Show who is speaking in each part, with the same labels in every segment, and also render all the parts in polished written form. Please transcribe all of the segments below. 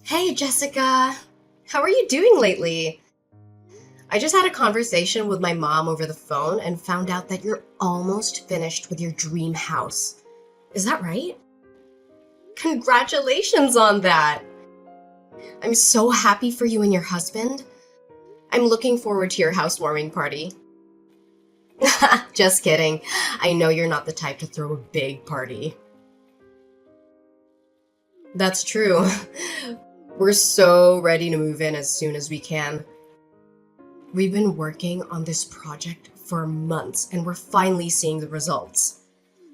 Speaker 1: Hey, Jessica. How are you doing lately? I just had a conversation with my mom over the phone and found out that you're almost finished with your dream house. Is that right? Congratulations on that! I'm so happy for you and your husband. I'm looking forward to your housewarming party. Just kidding. I know you're not the type to throw a big party. That's true. We're so ready to move in as soon as we can. We've been working on this project for months and we're finally seeing the results.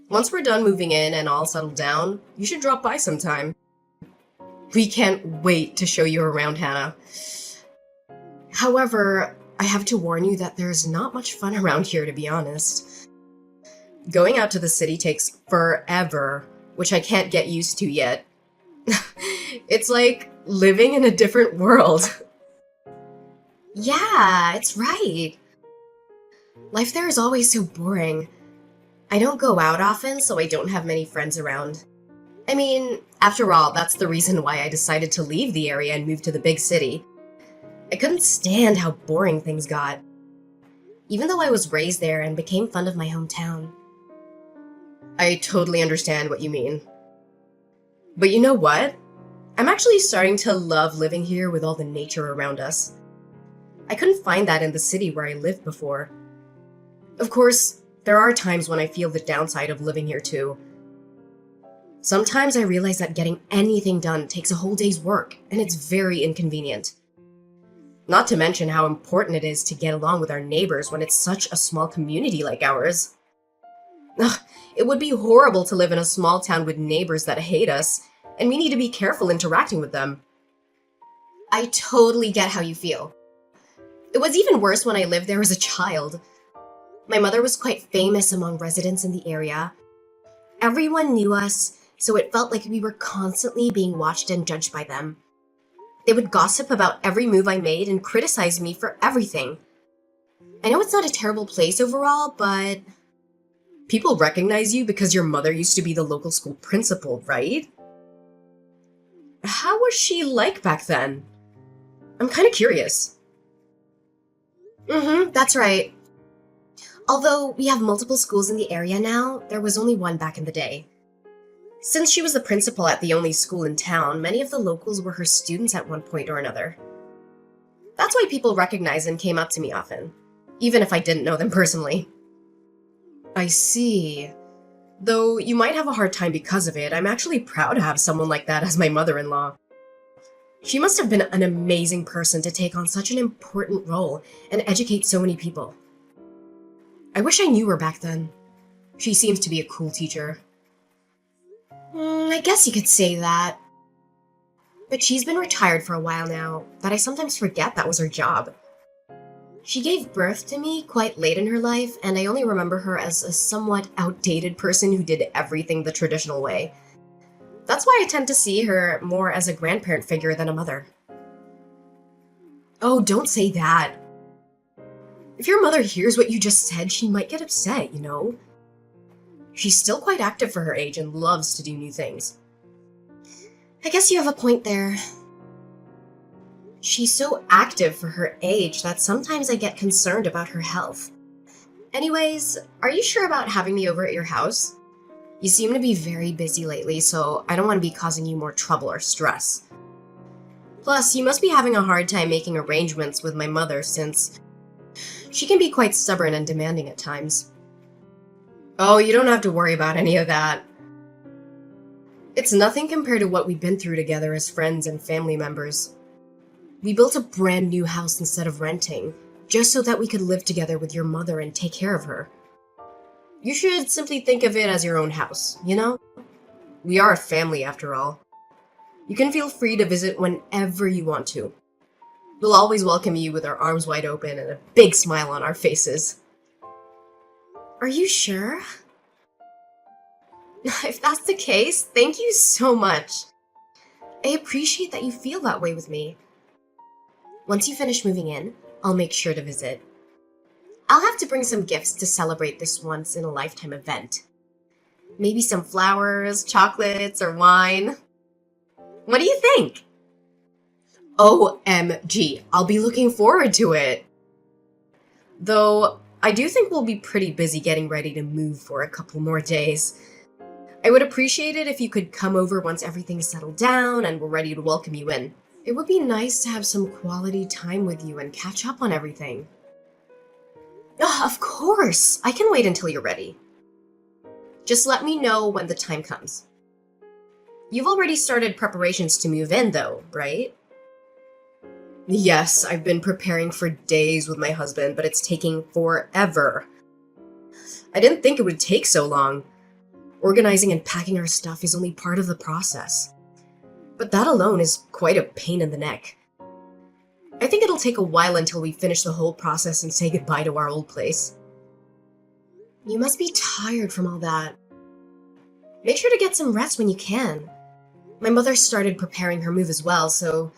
Speaker 1: Once we're done moving in and all settled down, you should drop by sometime. We can't wait to show you around, Hannah. However, I have to warn you that there's not much fun around here, to be honest. Going out to the city takes forever, which I can't get used to yet. It's like living in a different world. Yeah, it's right. Life there is always so boring. I don't go out often, so I don't have many friends around. I mean, after all, that's the reason why I decided to leave the area and move to the big city. I couldn't stand how boring things got, even though I was raised there and became fond of my hometown. I totally understand what you mean. But you know what? I'm actually starting to love living here with all the nature around us. I couldn't find that in the city where I lived before. Of course, there are times when I feel the downside of living here too. Sometimes I realize that getting anything done takes a whole day's work, and it's very inconvenient. Not to mention how important it is to get along with our neighbors when it's such a small community like ours. Ugh, it would be horrible to live in a small town with neighbors that hate us, and we need to be careful interacting with them. I totally get how you feel. It was even worse when I lived there as a child. My mother was quite famous among residents in the area. Everyone knew us, so it felt like we were constantly being watched and judged by them. They would gossip about every move I made and criticize me for everything. I know it's not a terrible place overall, but people recognize you because your mother used to be the local school principal, right? How was she like back then? I'm kind of curious. That's right. Although we have multiple schools in the area now, there was only one back in the day. Since she was the principal at the only school in town, many of the locals were her students at one point or another. That's why people recognized and came up to me often, even if I didn't know them personally. I see. Though you might have a hard time because of it, I'm actually proud to have someone like that as my mother-in-law. She must have been an amazing person to take on such an important role and educate so many people. I wish I knew her back then. She seems to be a cool teacher. I guess you could say that. But she's been retired for a while now, that I sometimes forget that was her job. She gave birth to me quite late in her life, and I only remember her as a somewhat outdated person who did everything the traditional way. That's why I tend to see her more as a grandparent figure than a mother. Oh, don't say that. If your mother hears what you just said, she might get upset, you know? She's still quite active for her age and loves to do new things. I guess you have a point there. She's so active for her age that sometimes I get concerned about her health. Anyways, are you sure about having me over at your house? You seem to be very busy lately, so I don't want to be causing you more trouble or stress. Plus, you must be having a hard time making arrangements with my mother since she can be quite stubborn and demanding at times. Oh, you don't have to worry about any of that. It's nothing compared to what we've been through together as friends and family members. We built a brand new house instead of renting, just so that we could live together with your mother and take care of her. You should simply think of it as your own house, you know? We are a family after all. You can feel free to visit whenever you want to. We'll always welcome you with our arms wide open and a big smile on our faces. Are you sure? If that's the case, thank you so much. I appreciate that you feel that way with me. Once you finish moving in, I'll make sure to visit. I'll have to bring some gifts to celebrate this once-in-a-lifetime event. Maybe some flowers, chocolates, or wine. What do you think? OMG, I'll be looking forward to it. Though, I do think we'll be pretty busy getting ready to move for a couple more days. I would appreciate it if you could come over once everything's settled down and we're ready to welcome you in. It would be nice to have some quality time with you and catch up on everything. Of course! I can wait until you're ready. Just let me know when the time comes. You've already started preparations to move in, though, right? Yes, I've been preparing for days with my husband, but it's taking forever. I didn't think it would take so long. Organizing and packing our stuff is only part of the process. But that alone is quite a pain in the neck. I think it'll take a while until we finish the whole process and say goodbye to our old place. You must be tired from all that. Make sure to get some rest when you can. My mother started preparing her move as well, so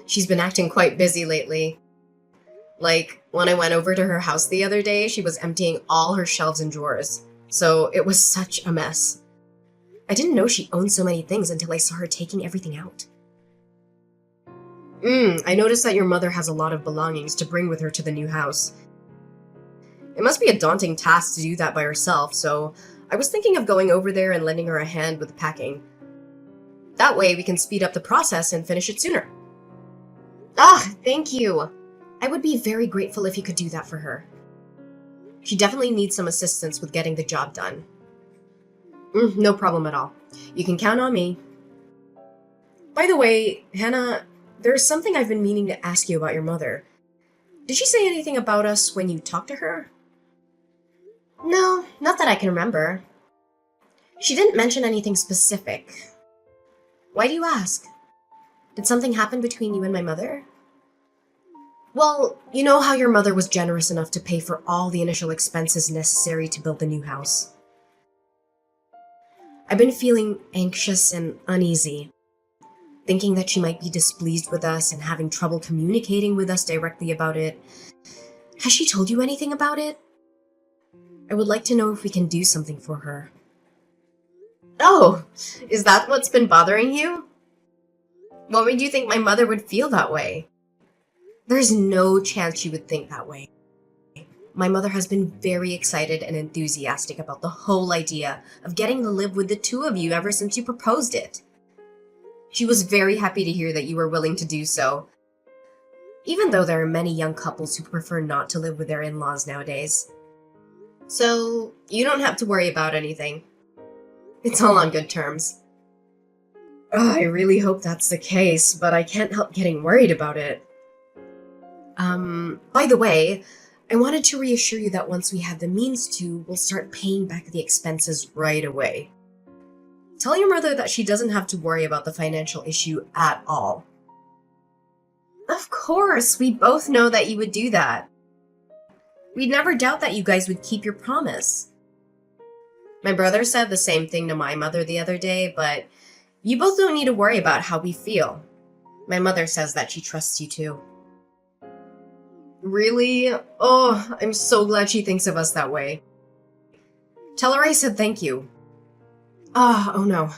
Speaker 1: she's been acting quite busy lately. Like, when I went over to her house the other day, she was emptying all her shelves and drawers, so it was such a mess. I didn't know she owned so many things until I saw her taking everything out. I noticed that your mother has a lot of belongings to bring with her to the new house. It must be a daunting task to do that by herself, so I was thinking of going over there and lending her a hand with the packing. That way we can speed up the process and finish it sooner. Thank you. I would be very grateful if you could do that for her. She definitely needs some assistance with getting the job done. No problem at all. You can count on me. By the way, Hannah, there's something I've been meaning to ask you about your mother. Did she say anything about us when you talked to her? No, not that I can remember. She didn't mention anything specific. Why do you ask? Did something happen between you and my mother? Well, you know how your mother was generous enough to pay for all the initial expenses necessary to build the new house. I've been feeling anxious and uneasy, thinking that she might be displeased with us and having trouble communicating with us directly about it. Has she told you anything about it? I would like to know if we can do something for her. Oh, is that what's been bothering you? What made you think my mother would feel that way? There's no chance she would think that way. My mother has been very excited and enthusiastic about the whole idea of getting to live with the two of you ever since you proposed it. She was very happy to hear that you were willing to do so, even though there are many young couples who prefer not to live with their in-laws nowadays. So, you don't have to worry about anything. It's all on good terms. I really hope that's the case, but I can't help getting worried about it. By the way, I wanted to reassure you that once we have the means to, we'll start paying back the expenses right away. Tell your mother that she doesn't have to worry about the financial issue at all. Of course, we both know that you would do that. We'd never doubt that you guys would keep your promise. My brother said the same thing to my mother the other day, but you both don't need to worry about how we feel. My mother says that she trusts you too. Really? Oh, I'm so glad she thinks of us that way. Tell her I said thank you. Oh no.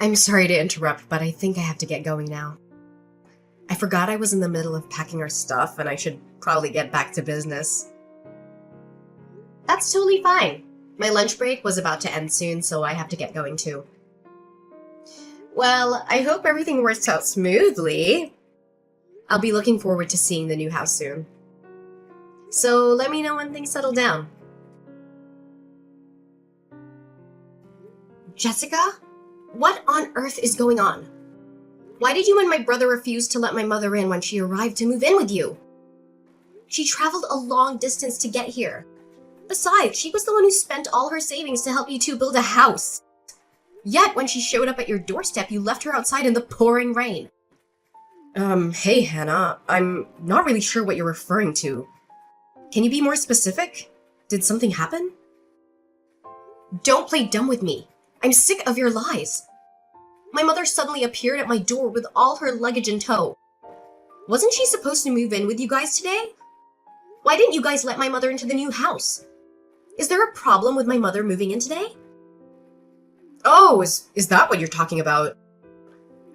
Speaker 1: I'm sorry to interrupt, but I think I have to get going now. I forgot I was in the middle of packing our stuff and I should probably get back to business. That's totally fine. My lunch break was about to end soon, so I have to get going too. Well, I hope everything works out smoothly. I'll be looking forward to seeing the new house soon. So let me know when things settle down. Jessica? What on earth is going on? Why did you and my brother refuse to let my mother in when she arrived to move in with you? She traveled a long distance to get here. Besides, she was the one who spent all her savings to help you two build a house. Yet, when she showed up at your doorstep, you left her outside in the pouring rain. Hey, Hannah, I'm not really sure what you're referring to. Can you be more specific? Did something happen? Don't play dumb with me. I'm sick of your lies. My mother suddenly appeared at my door with all her luggage in tow. Wasn't she supposed to move in with you guys today? Why didn't you guys let my mother into the new house? Is there a problem with my mother moving in today? Oh, is that what you're talking about?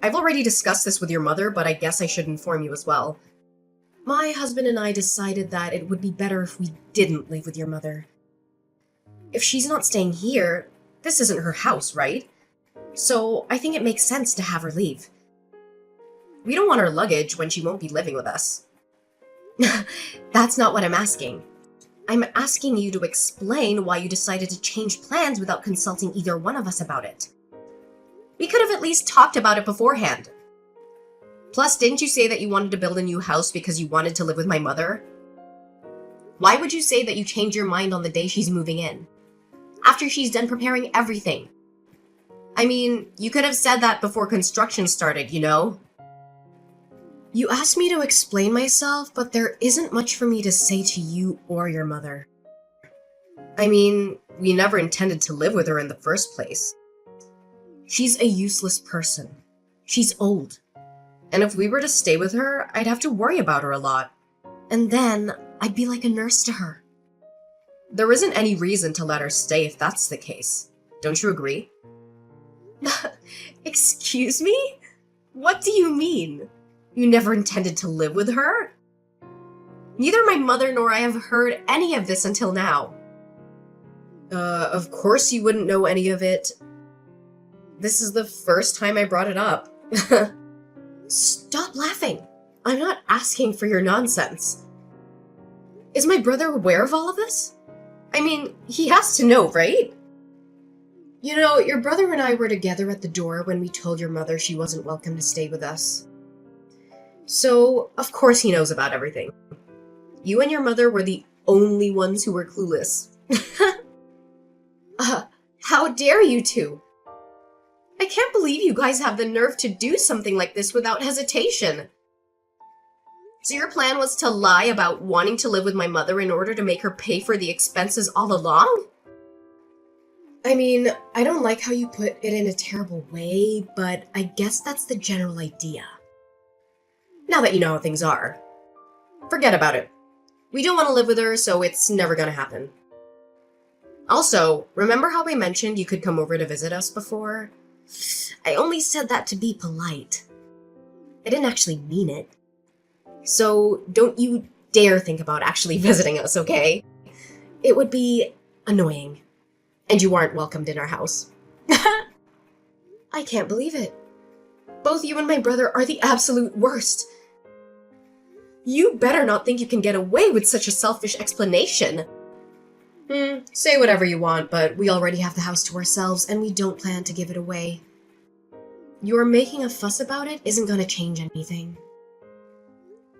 Speaker 1: I've already discussed this with your mother, but I guess I should inform you as well. My husband and I decided that it would be better if we didn't live with your mother. If she's not staying here, this isn't her house, right? So I think it makes sense to have her leave. We don't want her luggage when she won't be living with us. That's not what I'm asking. I'm asking you to explain why you decided to change plans without consulting either one of us about it. We could have at least talked about it beforehand. Plus, didn't you say that you wanted to build a new house because you wanted to live with my mother? Why would you say that you changed your mind on the day she's moving in? After she's done preparing everything. I mean, you could have said that before construction started, you know? You asked me to explain myself, but there isn't much for me to say to you or your mother. I mean, we never intended to live with her in the first place. She's a useless person. She's old. And if we were to stay with her, I'd have to worry about her a lot. And then, I'd be like a nurse to her. There isn't any reason to let her stay if that's the case. Don't you agree? Excuse me? What do you mean? You never intended to live with her? Neither my mother nor I have heard any of this until now. Of course you wouldn't know any of it. This is the first time I brought it up. Stop laughing. I'm not asking for your nonsense. Is my brother aware of all of this? I mean, he has to know, right? You know, your brother and I were together at the door when we told your mother she wasn't welcome to stay with us. So, of course he knows about everything. You and your mother were the only ones who were clueless. How dare you two? I can't believe you guys have the nerve to do something like this without hesitation. So your plan was to lie about wanting to live with my mother in order to make her pay for the expenses all along? I mean, I don't like how you put it in a terrible way, but I guess that's the general idea. Now that you know how things are, forget about it. We don't want to live with her, so it's never gonna happen. Also, remember how I mentioned you could come over to visit us before? I only said that to be polite. I didn't actually mean it. So don't you dare think about actually visiting us, okay? It would be annoying. And you aren't welcomed in our house. I can't believe it. Both you and my brother are the absolute worst. You better not think you can get away with such a selfish explanation. Say whatever you want, but we already have the house to ourselves and we don't plan to give it away. Your making a fuss about it isn't going to change anything.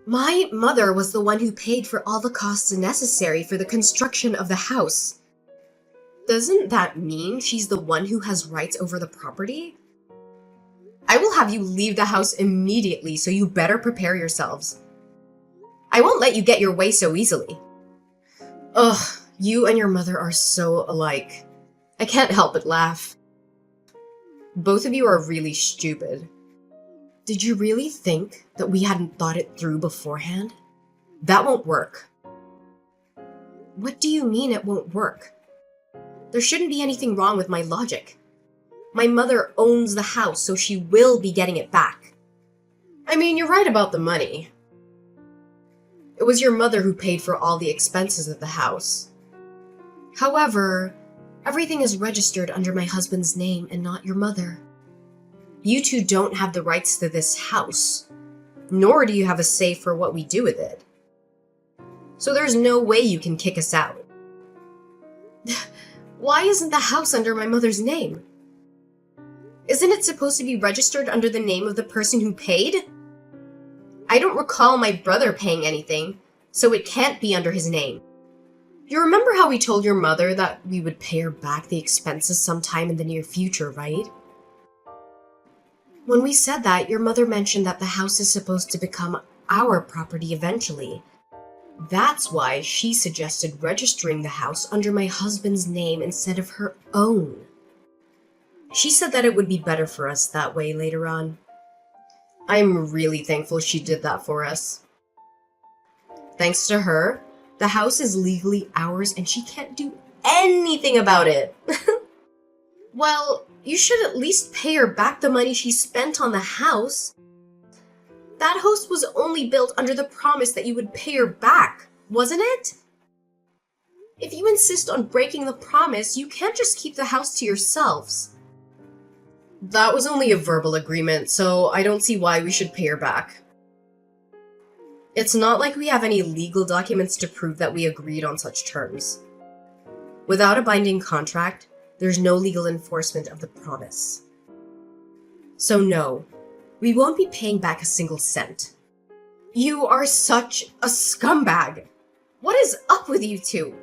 Speaker 1: My mother was the one who paid for all the costs necessary for the construction of the house. Doesn't that mean she's the one who has rights over the property? I will have you leave the house immediately, so you better prepare yourselves. I won't let you get your way so easily. Ugh, you and your mother are so alike. I can't help but laugh. Both of you are really stupid. Did you really think that we hadn't thought it through beforehand? That won't work. What do you mean it won't work? There shouldn't be anything wrong with my logic. My mother owns the house, so she will be getting it back. I mean, you're right about the money. It was your mother who paid for all the expenses of the house. However, everything is registered under my husband's name and not your mother. You two don't have the rights to this house, nor do you have a say for what we do with it. So there's no way you can kick us out. Why isn't the house under my mother's name? Isn't it supposed to be registered under the name of the person who paid? I don't recall my brother paying anything, so it can't be under his name. You remember how we told your mother that we would pay her back the expenses sometime in the near future, right? When we said that, your mother mentioned that the house is supposed to become our property eventually. That's why she suggested registering the house under my husband's name instead of her own. She said that it would be better for us that way later on. I'm really thankful she did that for us. Thanks to her, the house is legally ours and she can't do anything about it. Well, you should at least pay her back the money she spent on the house. That house was only built under the promise that you would pay her back, wasn't it? If you insist on breaking the promise, you can't just keep the house to yourselves. That was only a verbal agreement, so I don't see why we should pay her back. It's not like we have any legal documents to prove that we agreed on such terms. Without a binding contract, there's no legal enforcement of the promise. So no, we won't be paying back a single cent. You are such a scumbag! What is up with you two?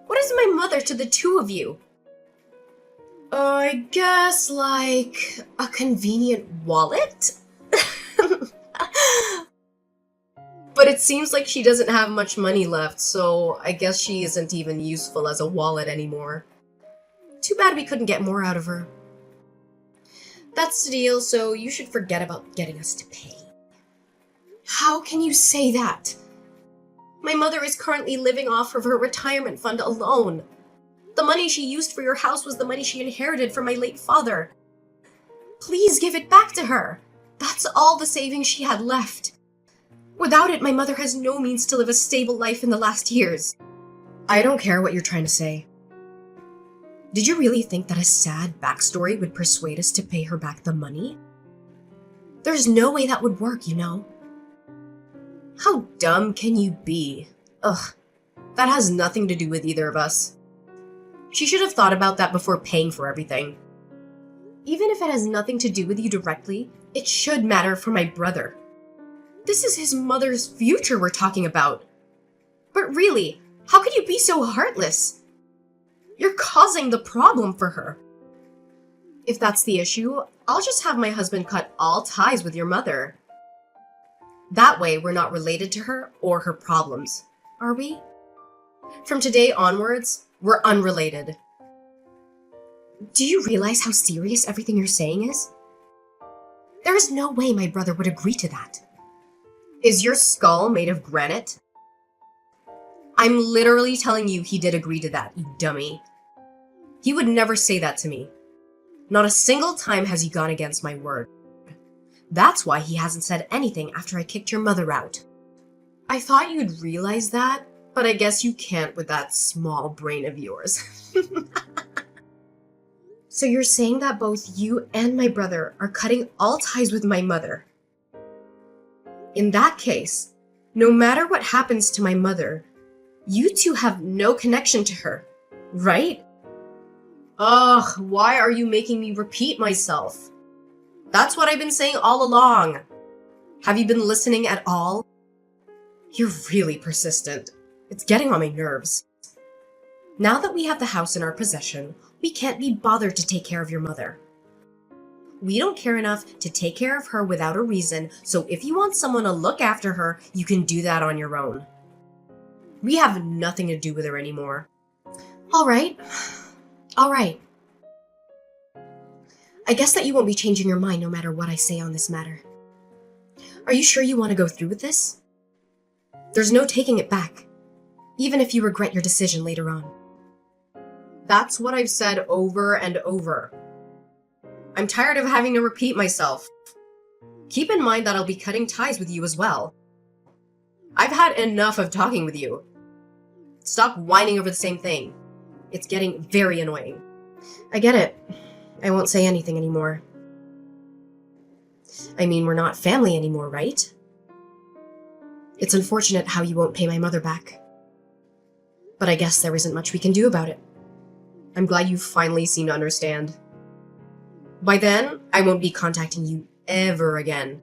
Speaker 1: What is my mother to the two of you? I guess, like, a convenient wallet? But it seems like she doesn't have much money left, so I guess she isn't even useful as a wallet anymore. Too bad we couldn't get more out of her. That's the deal, so you should forget about getting us to pay. How can you say that? My mother is currently living off of her retirement fund alone. The money she used for your house was the money she inherited from my late father. Please give it back to her. That's all the savings she had left. Without it, my mother has no means to live a stable life in the last years. I don't care what you're trying to say. Did you really think that a sad backstory would persuade us to pay her back the money? There's no way that would work, you know. How dumb can you be? Ugh, that has nothing to do with either of us. She should have thought about that before paying for everything. Even if it has nothing to do with you directly, it should matter for my brother. This is his mother's future we're talking about. But really, how could you be so heartless? You're causing the problem for her. If that's the issue, I'll just have my husband cut all ties with your mother. That way, we're not related to her or her problems, are we? From today onwards, we're unrelated. Do you realize how serious everything you're saying is? There is no way my brother would agree to that. Is your skull made of granite? I'm literally telling you he did agree to that, you dummy. He would never say that to me. Not a single time has he gone against my word. That's why he hasn't said anything after I kicked your mother out. I thought you'd realize that, but I guess you can't with that small brain of yours. So you're saying that both you and my brother are cutting all ties with my mother. In that case, no matter what happens to my mother, you two have no connection to her, right? Ugh, why are you making me repeat myself? That's what I've been saying all along. Have you been listening at all? You're really persistent. It's getting on my nerves. Now that we have the house in our possession, we can't be bothered to take care of your mother. We don't care enough to take care of her without a reason, so if you want someone to look after her, you can do that on your own. We have nothing to do with her anymore. All right. I guess that you won't be changing your mind no matter what I say on this matter. Are you sure you want to go through with this? There's no taking it back, even if you regret your decision later on. That's what I've said over and over. I'm tired of having to repeat myself. Keep in mind that I'll be cutting ties with you as well. I've had enough of talking with you. Stop whining over the same thing. It's getting very annoying. I get it. I won't say anything anymore. I mean, we're not family anymore, right? It's unfortunate how you won't pay my mother back. But I guess there isn't much we can do about it. I'm glad you finally seem to understand. By then, I won't be contacting you ever again.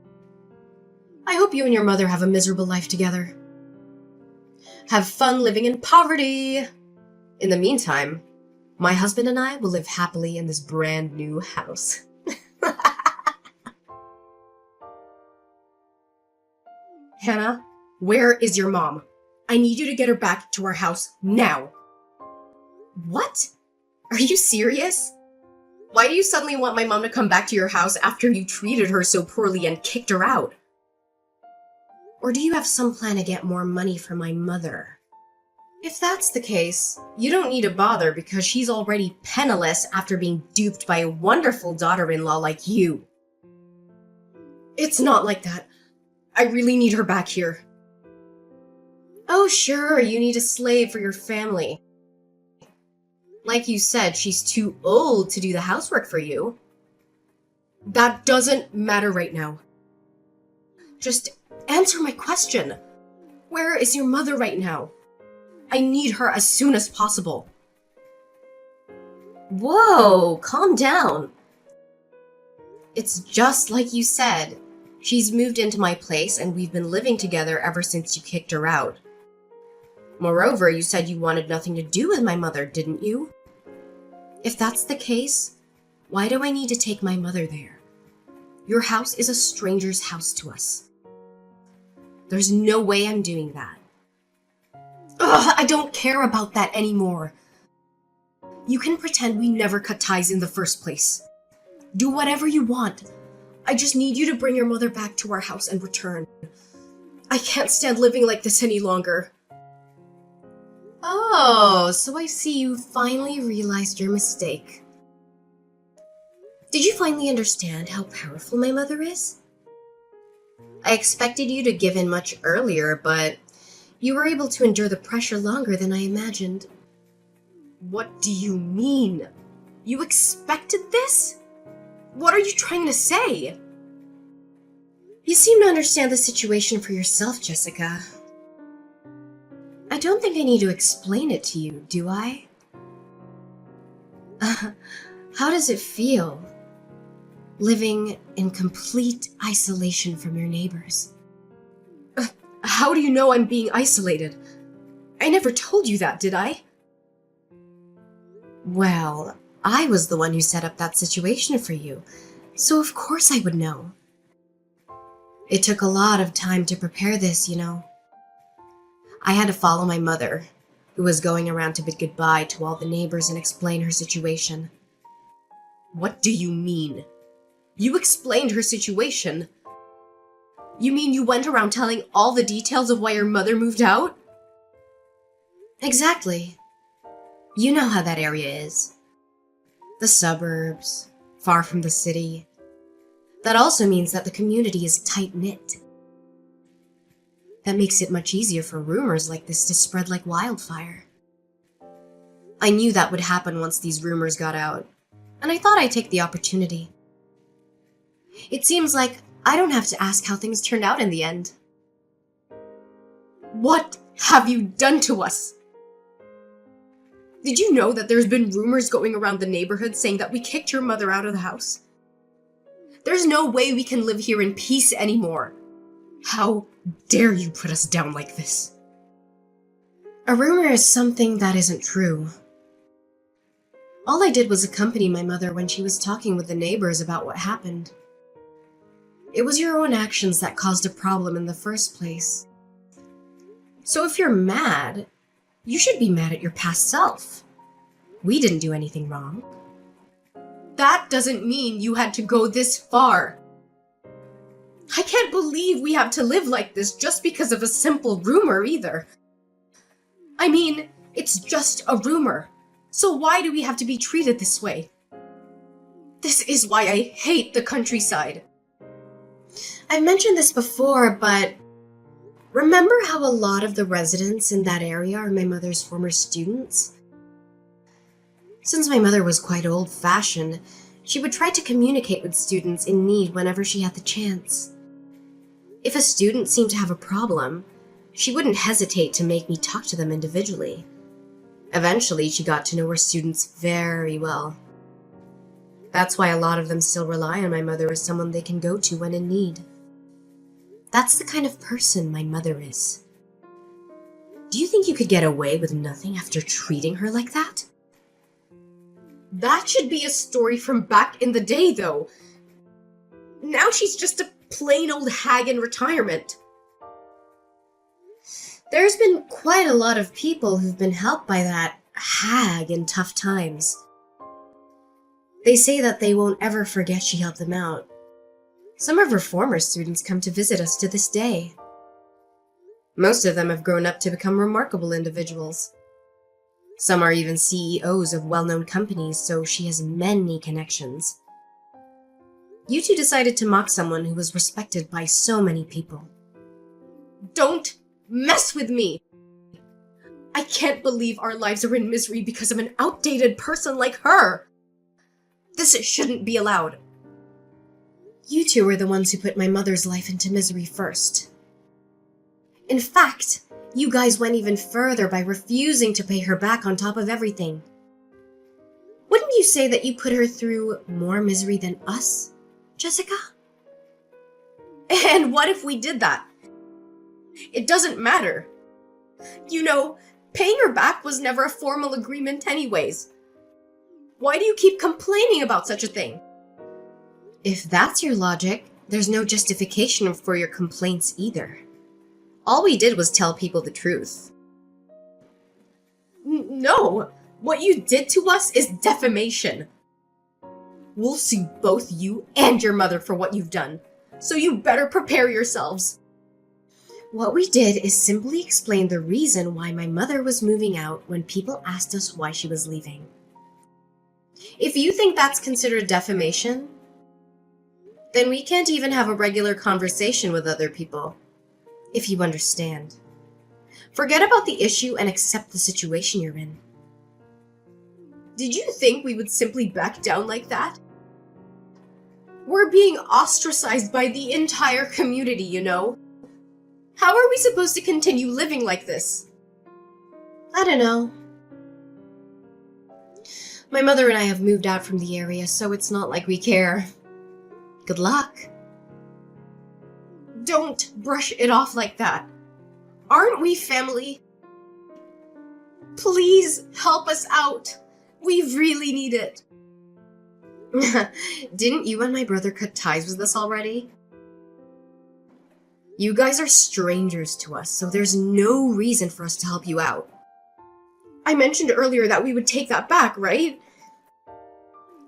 Speaker 1: I hope you and your mother have a miserable life together. Have fun living in poverty! In the meantime, my husband and I will live happily in this brand new house. Hannah, where is your mom? I need you to get her back to our house now. What? Are you serious? Why do you suddenly want my mom to come back to your house after you treated her so poorly and kicked her out? Or do you have some plan to get more money from my mother? If that's the case, you don't need to bother because she's already penniless after being duped by a wonderful daughter-in-law like you. It's not like that. I really need her back here. Oh, sure, you need a slave for your family. Like you said, she's too old to do the housework for you. That doesn't matter right now. Just answer my question. Where is your mother right now? I need her as soon as possible. Whoa, calm down. It's just like you said. She's moved into my place and we've been living together ever since you kicked her out. Moreover, you said you wanted nothing to do with my mother, didn't you? If that's the case, why do I need to take my mother there? Your house is a stranger's house to us. There's no way I'm doing that. Ugh, I don't care about that anymore. You can pretend we never cut ties in the first place. Do whatever you want. I just need you to bring your mother back to our house and return. I can't stand living like this any longer. Oh, so I see you finally realized your mistake. Did you finally understand how powerful my mother is? I expected you to give in much earlier, but you were able to endure the pressure longer than I imagined. What do you mean? You expected this? What are you trying to say? You seem to understand the situation for yourself, Jessica. I don't think I need to explain it to you, do I? How does it feel? Living in complete isolation from your neighbors. How do you know I'm being isolated? I never told you that, did I? Well, I was the one who set up that situation for you, so of course I would know. It took a lot of time to prepare this, you know. I had to follow my mother, who was going around to bid goodbye to all the neighbors and explain her situation. What do you mean? You explained her situation? You mean you went around telling all the details of why your mother moved out? Exactly. You know how that area is. The suburbs, far from the city. That also means that the community is tight-knit. That makes it much easier for rumors like this to spread like wildfire. I knew that would happen once these rumors got out, and I thought I'd take the opportunity. It seems like I don't have to ask how things turned out in the end. What have you done to us? Did you know that there's been rumors going around the neighborhood saying that we kicked your mother out of the house? There's no way we can live here in peace anymore. How dare you put us down like this? A rumor is something that isn't true. All I did was accompany my mother when she was talking with the neighbors about what happened. It was your own actions that caused a problem in the first place. So if you're mad, you should be mad at your past self. We didn't do anything wrong. That doesn't mean you had to go this far. I can't believe we have to live like this just because of a simple rumor either. I mean, it's just a rumor. So why do we have to be treated this way? This is why I hate the countryside. I've mentioned this before, but remember how a lot of the residents in that area are my mother's former students? Since my mother was quite old-fashioned, she would try to communicate with students in need whenever she had the chance. If a student seemed to have a problem, she wouldn't hesitate to make me talk to them individually. Eventually, she got to know her students very well. That's why a lot of them still rely on my mother as someone they can go to when in need. That's the kind of person my mother is. Do you think you could get away with nothing after treating her like that? That should be a story from back in the day, though. Now she's just a plain old hag in retirement. There's been quite a lot of people who've been helped by that hag in tough times. They say that they won't ever forget she helped them out. Some of her former students come to visit us to this day. Most of them have grown up to become remarkable individuals. Some are even CEOs of well-known companies, so she has many connections. You two decided to mock someone who was respected by so many people. Don't mess with me! I can't believe our lives are in misery because of an outdated person like her! This shouldn't be allowed. You two were the ones who put my mother's life into misery first. In fact, you guys went even further by refusing to pay her back on top of everything. Wouldn't you say that you put her through more misery than us, Jessica? And what if we did that? It doesn't matter. You know, paying her back was never a formal agreement anyways. Why do you keep complaining about such a thing? If that's your logic, there's no justification for your complaints either. All we did was tell people the truth. No! What you did to us is defamation. We'll sue both you and your mother for what you've done, so you better prepare yourselves. What we did is simply explain the reason why my mother was moving out when people asked us why she was leaving. If you think that's considered defamation, then we can't even have a regular conversation with other people. If you understand. Forget about the issue and accept the situation you're in. Did you think we would simply back down like that? We're being ostracized by the entire community, you know? How are we supposed to continue living like this? I don't know. My mother and I have moved out from the area, so it's not like we care. Good luck. Don't brush it off like that. Aren't we family? Please help us out. We really need it. Didn't you and my brother cut ties with us already? You guys are strangers to us, so there's no reason for us to help you out. I mentioned earlier that we would take that back, right?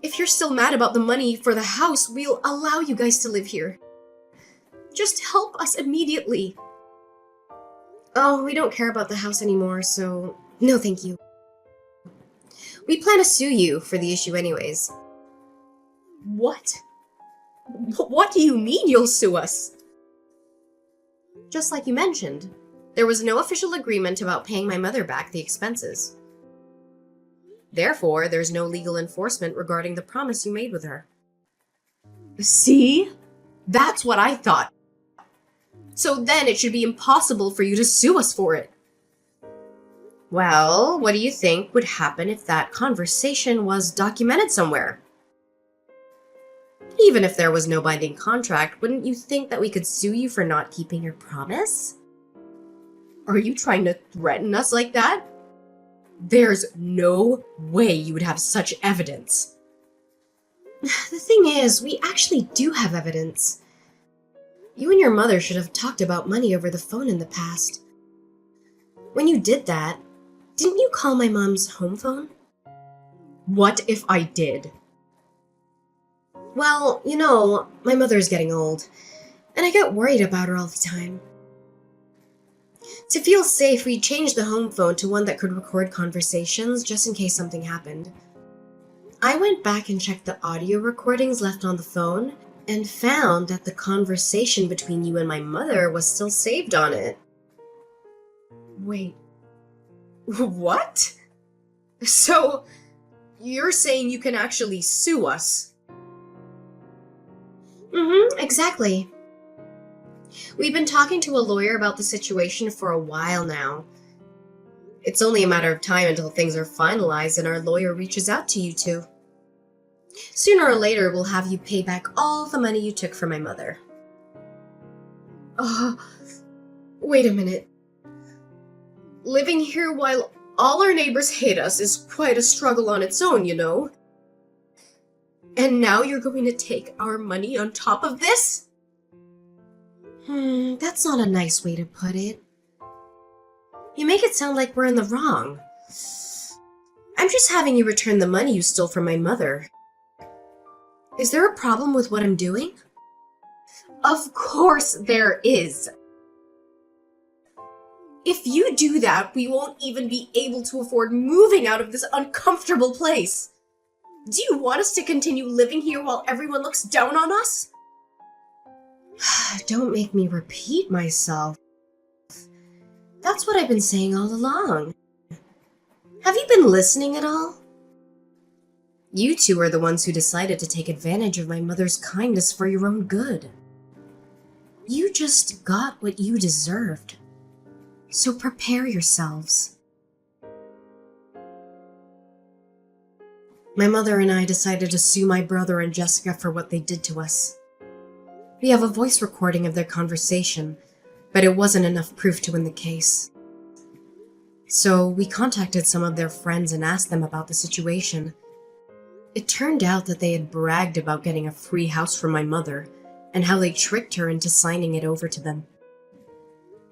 Speaker 1: If you're still mad about the money for the house, we'll allow you guys to live here. Just help us immediately. Oh, we don't care about the house anymore, so no thank you. We plan to sue you for the issue anyways. What? What do you mean you'll sue us? Just like you mentioned, there was no official agreement about paying my mother back the expenses. Therefore, there's no legal enforcement regarding the promise you made with her. See? That's what I thought. So then it should be impossible for you to sue us for it. Well, what do you think would happen if that conversation was documented somewhere? Even if there was no binding contract, wouldn't you think that we could sue you for not keeping your promise? Are you trying to threaten us like that? There's no way you would have such evidence. The thing is, we actually do have evidence. You and your mother should have talked about money over the phone in the past. When you did that, didn't you call my mom's home phone? What if I did? Well, you know, my mother's getting old, and I get worried about her all the time. To feel safe, we changed the home phone to one that could record conversations just in case something happened. I went back and checked the audio recordings left on the phone and found that the conversation between you and my mother was still saved on it. Wait. What? So, you're saying you can actually sue us? Exactly. We've been talking to a lawyer about the situation for a while now. It's only a matter of time until things are finalized and our lawyer reaches out to you two. Sooner or later, we'll have you pay back all the money you took from my mother. Wait a minute. Living here while all our neighbors hate us is quite a struggle on its own, you know? And now you're going to take our money on top of this? That's not a nice way to put it. You make it sound like we're in the wrong. I'm just having you return the money you stole from my mother. Is there a problem with what I'm doing? Of course there is. If you do that, we won't even be able to afford moving out of this uncomfortable place. Do you want us to continue living here while everyone looks down on us? Don't make me repeat myself. That's what I've been saying all along. Have you been listening at all? You two are the ones who decided to take advantage of my mother's kindness for your own good. You just got what you deserved. So prepare yourselves. My mother and I decided to sue my brother and Jessica for what they did to us. We have a voice recording of their conversation, but it wasn't enough proof to win the case. So we contacted some of their friends and asked them about the situation. It turned out that they had bragged about getting a free house from my mother and how they tricked her into signing it over to them.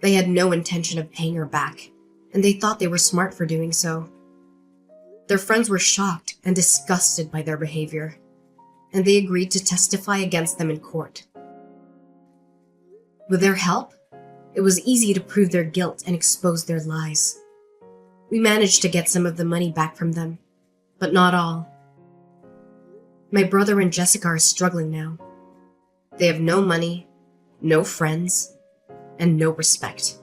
Speaker 1: They had no intention of paying her back, and they thought they were smart for doing so. Their friends were shocked and disgusted by their behavior, and they agreed to testify against them in court. With their help, it was easy to prove their guilt and expose their lies. We managed to get some of the money back from them, but not all. My brother and Jessica are struggling now. They have no money, no friends, and no respect.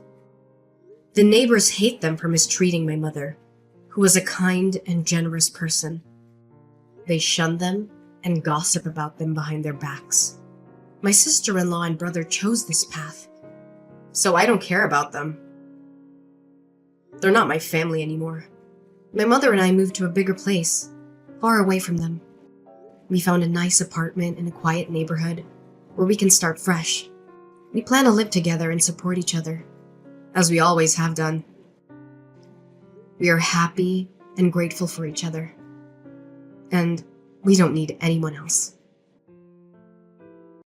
Speaker 1: The neighbors hate them for mistreating my mother, who was a kind and generous person. They shun them and gossip about them behind their backs. My sister-in-law and brother chose this path, so I don't care about them. They're not my family anymore. My mother and I moved to a bigger place, far away from them. We found a nice apartment in a quiet neighborhood where we can start fresh. We plan to live together and support each other, as we always have done. We are happy and grateful for each other, and we don't need anyone else.